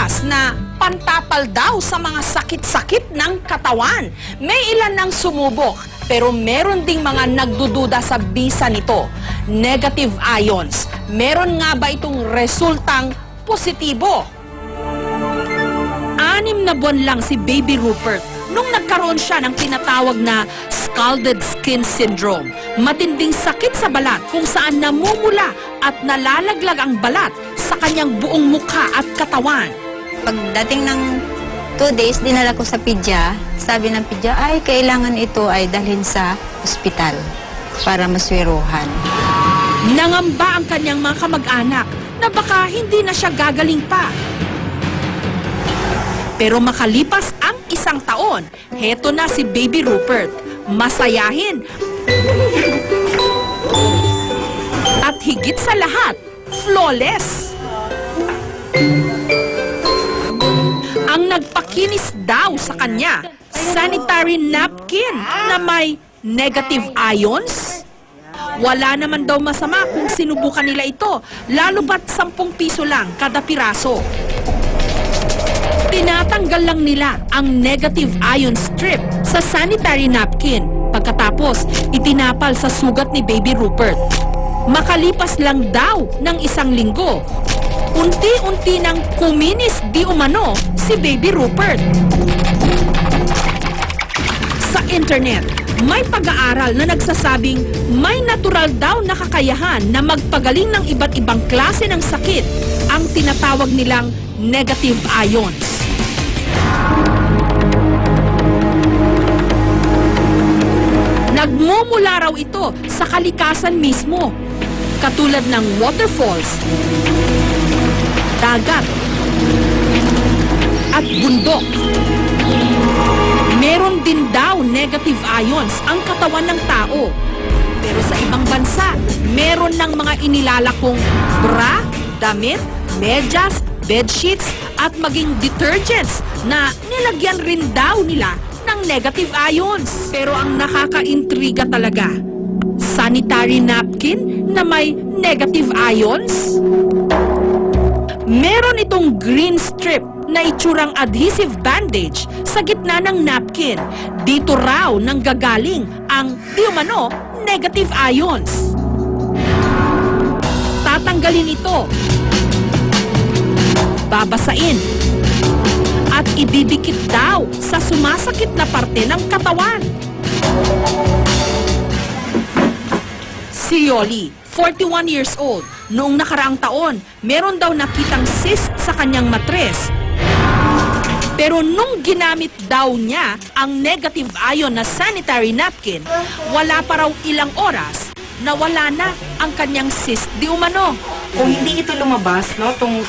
lumalabas na pantapal daw sa mga sakit-sakit ng katawan. May ilan nang sumubok, pero meron ding mga nagdududa sa bisa nito. Negative ions. Meron nga ba itong resultang positibo? 6 na buwan lang si Baby Rupert nung nagkaroon siya ng tinatawag na scalded skin syndrome. Matinding sakit sa balat kung saan namumula at nalalaglag ang balat sa kanyang buong mukha at katawan. Pagdating ng 2 days, dinala ko sa pedya. Sabi ng pedya, ay kailangan ito ay dalhin sa ospital para maswiruhan. Nangamba ang kanyang mga kamag-anak na baka hindi na siya gagaling pa. Pero makalipas ang 1 taon, heto na si Baby Rupert. Masayahin. At higit sa lahat, flawless. Ang nagpakinis daw sa kanya, sanitary napkin na may negative ions. Wala naman daw masama kung sinubukan nila ito, lalo ba't 10 piso lang kada piraso. Tinatanggal lang nila ang negative ion strip sa sanitary napkin. Pagkatapos, itinapal sa sugat ni Baby Rupert. Makalipas lang daw ng 1 linggo, unti-unti nang kuminis di umano si Baby Rupert. Sa internet, may pag-aaral na nagsasabing may natural daw na kakayahan na magpagaling ng iba't ibang klase ng sakit, ang tinatawag nilang negative ions. Nagmumula raw ito sa kalikasan mismo, katulad ng waterfalls, dagat, at bundok. Meron din daw negative ions ang katawan ng tao. Pero sa ibang bansa, meron ng mga inilalakong bra, damit, medyas, bedsheets, at maging detergents na nilagyan rin daw nila ng negative ions. Pero ang nakakaintriga talaga, sanitary napkin na may negative ions? Meron itong green strip na itsurang adhesive bandage sa gitna ng napkin. Dito raw nanggagaling ang di umano negative ions. Tatanggalin ito, babasain, at ididikit daw sa sumasakit na parte ng katawan. Si Yoli, 41 years old, noong nakaraang taon, meron daw nakitang cyst sa kanyang matres. Pero nung ginamit daw niya ang negative ion na sanitary napkin, wala pa raw ilang oras na wala na ang kanyang cyst di umano. Kung hindi ito lumabas, no, tong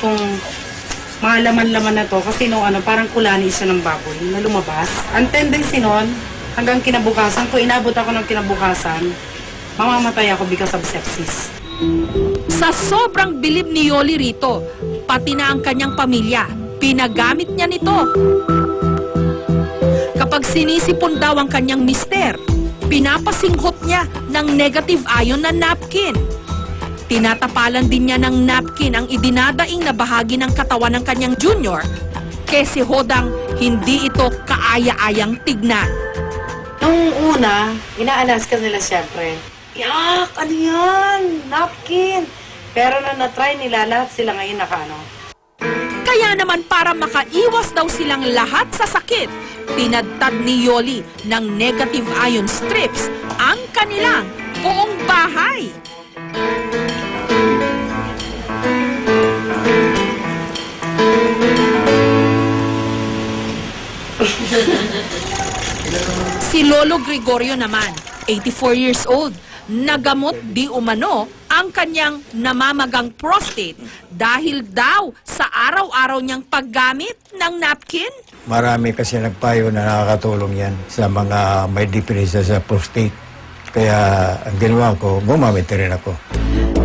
mga laman-laman na to, kasi no, parang kulani siya ng baboy na lumabas. Ang tendency nun, hanggang kinabukasan, kung inabot ako ng kinabukasan, mamamatay ako because of sepsis. Sa sobrang bilib ni Yoli rito, pati na ang kanyang pamilya, pinagamit niya nito. Kapag sinisipon daw ang kanyang mister, pinapasinghot niya ng negative ion na napkin. Tinatapalan din niya ng napkin ang idinadaing na bahagi ng katawan ng kanyang junior, kasi hodang hindi ito kaaya-ayang tignan. Nung una, ina-alaska nila siyempre. Yak! Ano yan? Napkin! Pero na na-try nila, lahat sila ngayon nakaano. Kaya naman para makaiwas daw silang lahat sa sakit, pinadtad ni Yoli ng negative ion strips ang kanilang buong bahay. Si Lolo Gregorio naman, 84 years old, nagamot di umano ang kanyang namamagang prostate dahil daw sa araw-araw niyang paggamit ng napkin. Marami kasi nagpayo na nakakatulong yan sa mga may depresya sa prostate. Kaya ang ginawa ko, gumamit rin ako.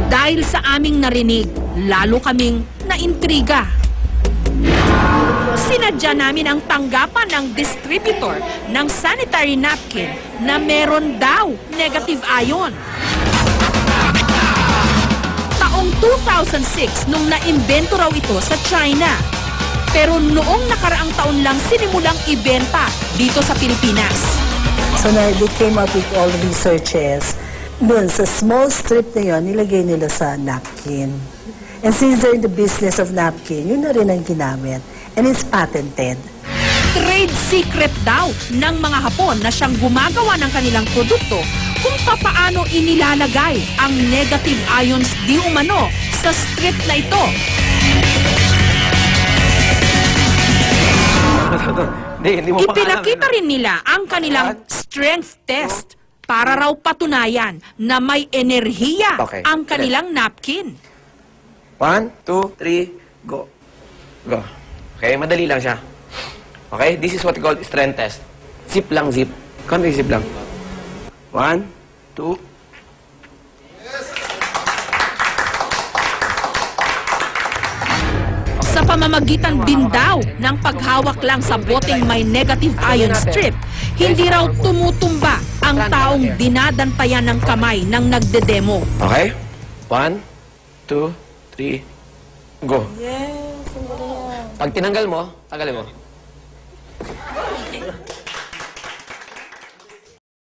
Dahil sa aming narinig, lalo kaming naintriga. Sinadya namin ang tanggapan ng distributor ng sanitary napkin na meron daw negative ion. Taong 2006 nung naimbento raw ito sa China. Pero noong nakaraang taon lang sinimulang ibenta dito sa Pilipinas. So na they came up with all the researches. Doon sa small strip na yun, nilagay nila sa napkin. And since they're in the business of napkin, yun na rin ang ginamit. And it's patented. Trade secret daw ng mga Hapon na siyang gumagawa ng kanilang produkto kung papaano inilalagay ang negative ions di umano sa strip na ito. Hindi mo Ipinakita rin nila ang kanilang strength test para raw patunayan na may enerhiya Okay. ang kanilang napkin. 1, 2, 3, go. Go. Okay, madali lang siya. Okay, this is what we call strength test. Zip lang, zip. Konti zip lang. 1, 2. Sa pamamagitan din daw ng paghawak lang sa boteng may negative ion strip, hindi raw tumutumba ang taong dinadantayan ng kamay ng nagdedemo. Okay? 1, 2, 3, go. Pag tinanggal mo, tanggalin mo.